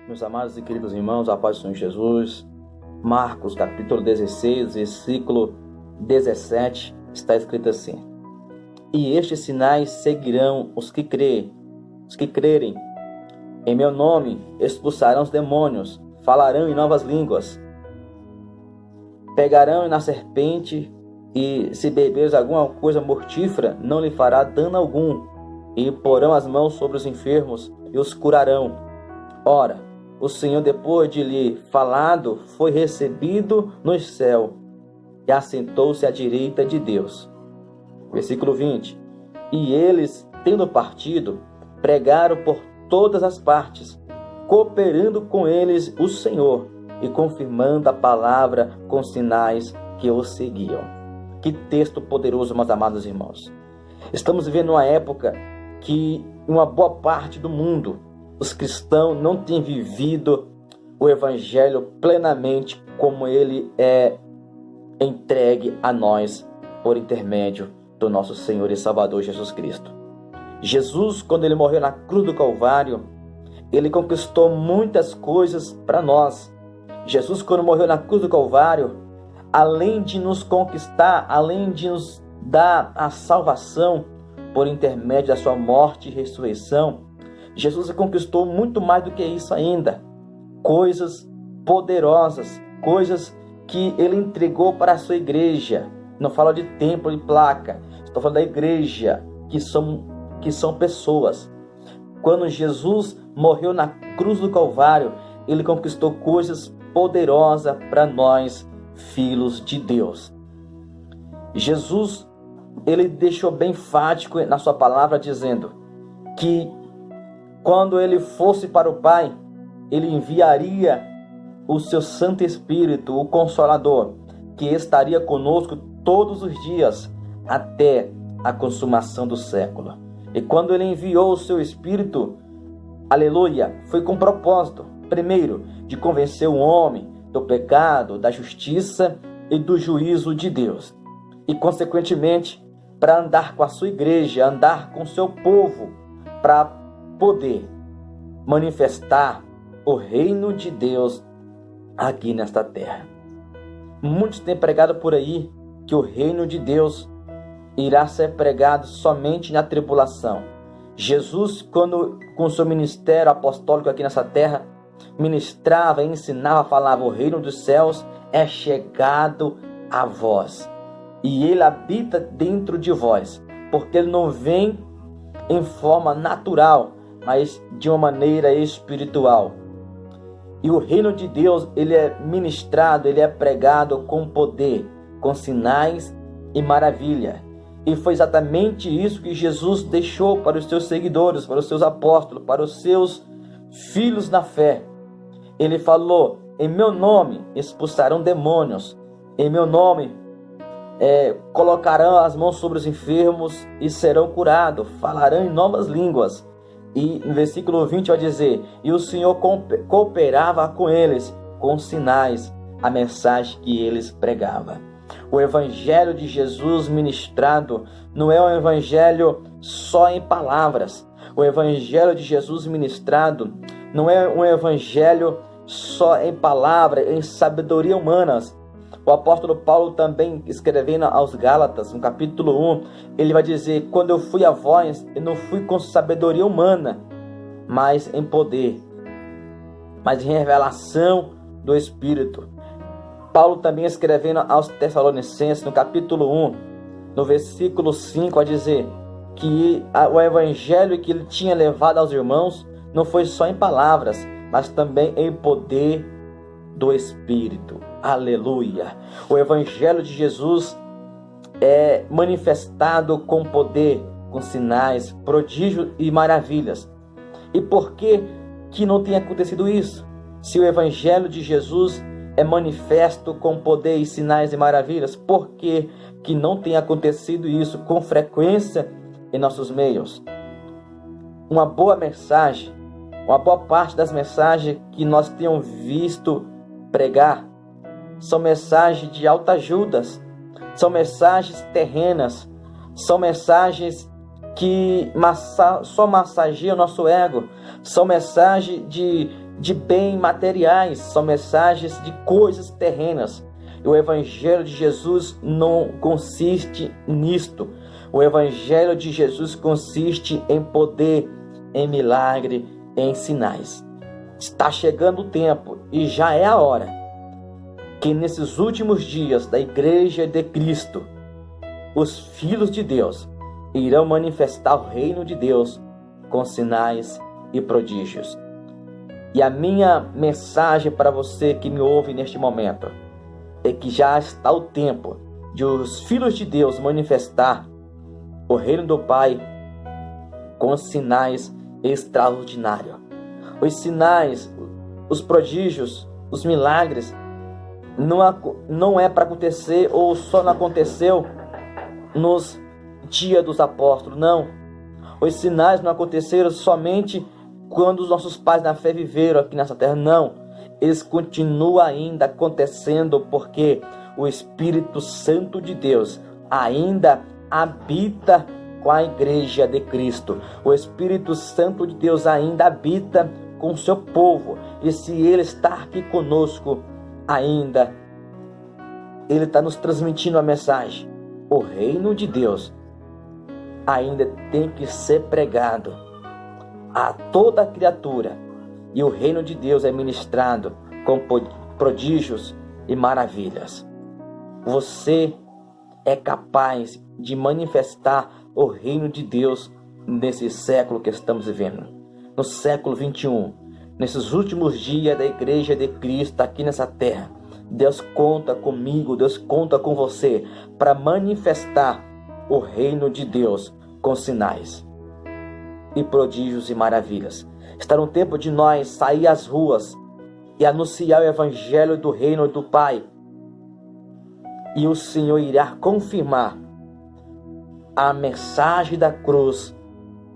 Meus amados e queridos irmãos, a paz do Senhor Jesus. Marcos capítulo 16, versículo 17, está escrito assim: E estes sinais seguirão os que crerem. Em meu nome expulsarão os demônios, falarão em novas línguas, pegarão na serpente, e se beberes alguma coisa mortífera, não lhe fará dano algum, e porão as mãos sobre os enfermos e os curarão. Ora, o Senhor, depois de lhe falado, foi recebido no céu e assentou-se à direita de Deus. Versículo 20. E eles, tendo partido, pregaram por todas as partes, cooperando com eles o Senhor e confirmando a palavra com sinais que o seguiam. Que texto poderoso, meus amados irmãos. Estamos vivendo uma época que, em uma boa parte do mundo, os cristãos não têm vivido o Evangelho plenamente como ele é entregue a nós por intermédio do nosso Senhor e Salvador Jesus Cristo. Jesus, quando ele morreu na cruz do Calvário, ele conquistou muitas coisas para nós. Jesus, quando morreu na cruz do Calvário, além de nos conquistar, além de nos dar a salvação por intermédio da sua morte e ressurreição, Jesus conquistou muito mais do que isso ainda. Coisas poderosas, coisas que ele entregou para a sua igreja. Não falo de templo e placa, estou falando da igreja, que são pessoas. Quando Jesus morreu na cruz do Calvário, ele conquistou coisas poderosas para nós, filhos de Deus. Jesus, ele deixou bem enfático na sua palavra, dizendo que quando ele fosse para o Pai, ele enviaria o seu Santo Espírito, o Consolador, que estaria conosco todos os dias até a consumação do século. E quando ele enviou o seu Espírito, aleluia, foi com propósito, primeiro, de convencer o homem do pecado, da justiça e do juízo de Deus. E, consequentemente, para andar com a sua igreja, andar com o seu povo, para poder manifestar o reino de Deus aqui nesta terra. Muitos têm pregado por aí que o reino de Deus irá ser pregado somente na tribulação. Jesus, quando com seu ministério apostólico aqui nessa terra, ministrava, ensinava, falava: o reino dos céus é chegado a vós, e ele habita dentro de vós, porque ele não vem em forma natural, mas de uma maneira espiritual. E o reino de Deus, ele é ministrado, ele é pregado com poder, com sinais e maravilha. E foi exatamente isso que Jesus deixou para os seus seguidores, para os seus apóstolos, para os seus filhos na fé. Ele falou: em meu nome expulsarão demônios, em meu nome colocarão as mãos sobre os enfermos e serão curados, falarão em novas línguas. E no versículo 20 vai dizer: e o Senhor cooperava com eles, com sinais, a mensagem que eles pregavam. O Evangelho de Jesus ministrado não é um Evangelho só em palavras. O Evangelho de Jesus ministrado não é um Evangelho só em palavras, em sabedoria humanas. O apóstolo Paulo também, escrevendo aos Gálatas, no capítulo 1, ele vai dizer: quando eu fui a vós, eu não fui com sabedoria humana, mas em poder, mas em revelação do Espírito. Paulo também, escrevendo aos Tessalonicenses, no capítulo 1, no versículo 5, vai dizer que o evangelho que ele tinha levado aos irmãos não foi só em palavras, mas também em poder do Espírito. Aleluia! O Evangelho de Jesus é manifestado com poder, com sinais, prodígios e maravilhas. E por que não tem acontecido isso? Se o Evangelho de Jesus é manifesto com poder e sinais e maravilhas, por que não tem acontecido isso com frequência em nossos meios? Uma boa mensagem, uma boa parte das mensagens que nós temos visto pregar são mensagens de autoajudas, são mensagens terrenas, são mensagens que só massageiam o nosso ego, são mensagens de de bem materiais, são mensagens de coisas terrenas. E o Evangelho de Jesus não consiste nisto. O Evangelho de Jesus consiste em poder, em milagre, em sinais. Está chegando o tempo e já é a hora que nesses últimos dias da Igreja de Cristo, os filhos de Deus irão manifestar o reino de Deus com sinais e prodígios. E a minha mensagem para você que me ouve neste momento é que já está o tempo de os filhos de Deus manifestar o reino do Pai com sinais extraordinários. Os sinais, os prodígios, os milagres não é para acontecer ou só não aconteceu nos dias dos apóstolos, não. Os sinais não aconteceram somente quando os nossos pais na fé viveram aqui nessa terra, não. Eles continuam ainda acontecendo porque o Espírito Santo de Deus ainda habita com a Igreja de Cristo. O Espírito Santo de Deus ainda habita com o seu povo. E se Ele está aqui conosco ainda, Ele está nos transmitindo a mensagem. O reino de Deus ainda tem que ser pregado a toda criatura. E o reino de Deus é ministrado com prodígios e maravilhas. Você é capaz de manifestar o reino de Deus nesse século que estamos vivendo. No século 21, nesses últimos dias da Igreja de Cristo aqui nessa terra, Deus conta comigo, Deus conta com você para manifestar o reino de Deus com sinais e prodígios e maravilhas. Está no tempo de nós sair às ruas e anunciar o Evangelho do reino do Pai. E o Senhor irá confirmar a mensagem da cruz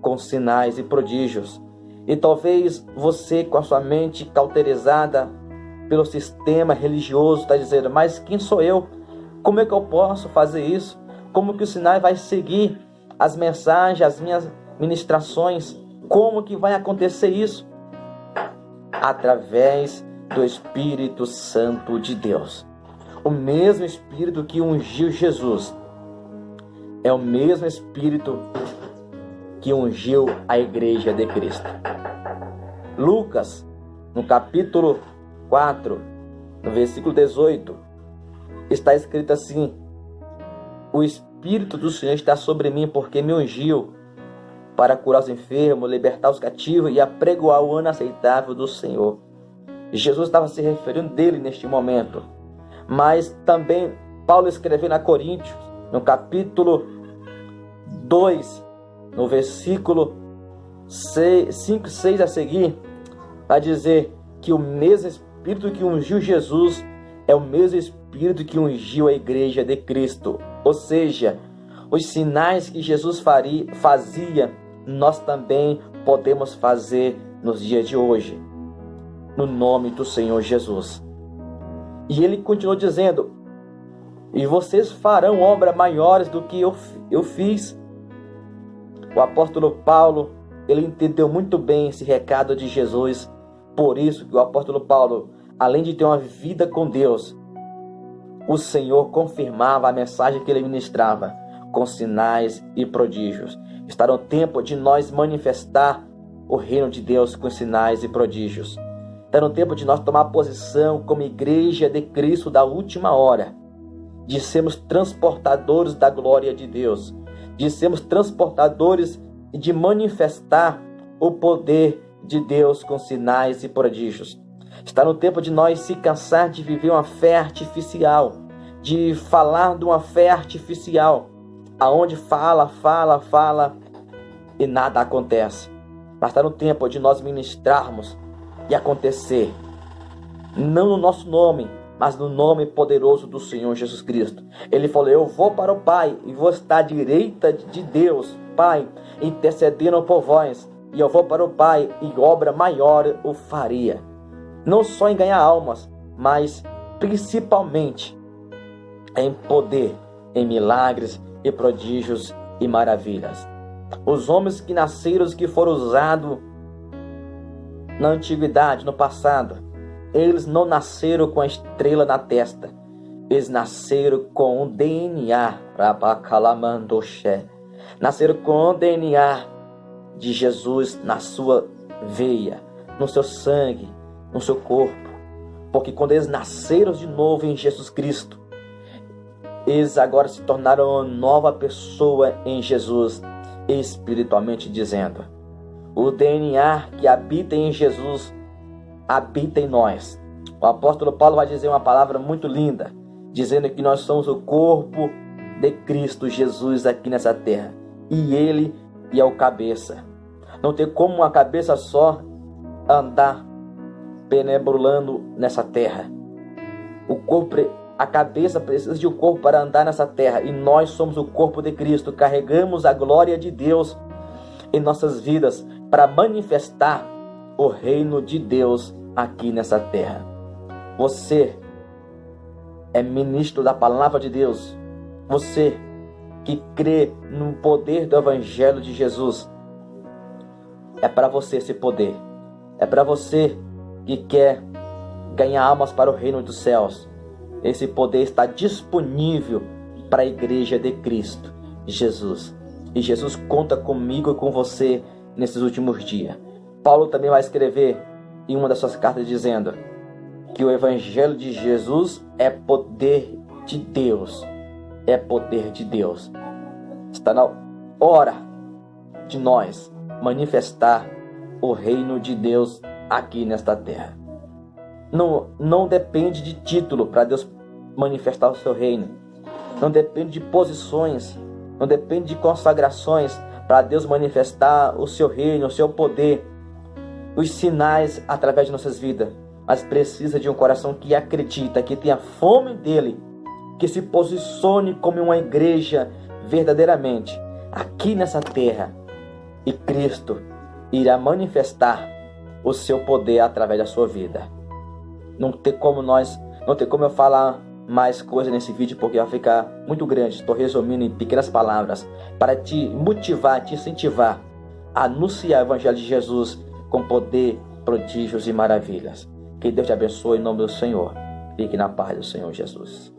com sinais e prodígios. E talvez você, com a sua mente cauterizada pelo sistema religioso, está dizendo: mas quem sou eu? Como é que eu posso fazer isso? Como que o sinal vai seguir as mensagens, as minhas ministrações? Como que vai acontecer isso? Através do Espírito Santo de Deus. O mesmo Espírito que ungiu Jesus é o mesmo Espírito que ungiu a Igreja de Cristo. Lucas, no capítulo 4, no versículo 18, está escrito assim: o Espírito do Senhor está sobre mim, porque me ungiu para curar os enfermos, libertar os cativos e apregoar o ano aceitável do Senhor. Jesus estava se referindo dele neste momento. Mas também Paulo escreveu na Coríntios, no capítulo 2, no versículo 5 e 6 a seguir, vai dizer que o mesmo Espírito que ungiu Jesus é o mesmo Espírito que ungiu a Igreja de Cristo. Ou seja, os sinais que Jesus fazia, nós também podemos fazer nos dias de hoje, no nome do Senhor Jesus. E ele continuou dizendo: e vocês farão obras maiores do que eu fiz. O apóstolo Paulo, ele entendeu muito bem esse recado de Jesus. Por isso que o apóstolo Paulo, além de ter uma vida com Deus, o Senhor confirmava a mensagem que ele ministrava com sinais e prodígios. Está no tempo de nós manifestar o reino de Deus com sinais e prodígios. Está no tempo de nós tomar posição como Igreja de Cristo da última hora, de sermos transportadores da glória de Deus, de sermos transportadores e de manifestar o poder de Deus com sinais e prodígios. Está no tempo de nós se cansar de viver uma fé artificial, de falar de uma fé artificial, aonde fala e nada acontece. Mas está no tempo de nós ministrarmos e acontecer, não no nosso nome, mas no nome poderoso do Senhor Jesus Cristo. Ele falou: eu vou para o Pai e vou estar à direita de Deus, Pai, intercedendo por vós. E eu vou para o Pai e obra maior eu faria. Não só em ganhar almas, mas principalmente em poder, em milagres e prodígios e maravilhas. Os homens que nasceram, que foram usados na antiguidade, no passado, eles não nasceram com a estrela na testa. Eles nasceram com o DNA, Rabacalamandoché. Nasceram com o DNA de Jesus na sua veia, no seu sangue, no seu corpo. Porque quando eles nasceram de novo em Jesus Cristo, eles agora se tornaram uma nova pessoa em Jesus, espiritualmente dizendo. O DNA que habita em Jesus habita em nós. O apóstolo Paulo vai dizer uma palavra muito linda, dizendo que nós somos o corpo de Cristo Jesus aqui nessa terra. E Ele é o cabeça. Não tem como uma cabeça só andar penebrulando nessa terra. A cabeça precisa de um corpo para andar nessa terra. E nós somos o corpo de Cristo. Carregamos a glória de Deus em nossas vidas para manifestar o reino de Deus aqui nessa terra. Você é ministro da palavra de Deus. Você que crê no poder do Evangelho de Jesus. É para você esse poder. É para você que quer ganhar almas para o reino dos céus. Esse poder está disponível para a igreja de Cristo Jesus. E Jesus conta comigo e com você nesses últimos dias. Paulo também vai escrever em uma das suas cartas dizendo que o Evangelho de Jesus é poder de Deus. É poder de Deus. Está na hora de nós manifestar o reino de Deus aqui nesta terra. Não depende de título para Deus manifestar o seu reino. Não depende de posições. Não depende de consagrações para Deus manifestar o seu reino, o seu poder, os sinais através de nossas vidas. Mas precisa de um coração que acredita, que tenha fome dele, que se posicione como uma igreja verdadeiramente aqui nessa terra. E Cristo irá manifestar o seu poder através da sua vida. Não tem como eu falar mais coisa nesse vídeo, porque vai ficar muito grande. Estou resumindo em pequenas palavras para te motivar, te incentivar a anunciar o Evangelho de Jesus com poder, prodígios e maravilhas. Que Deus te abençoe em nome do Senhor. Fique na paz do Senhor Jesus.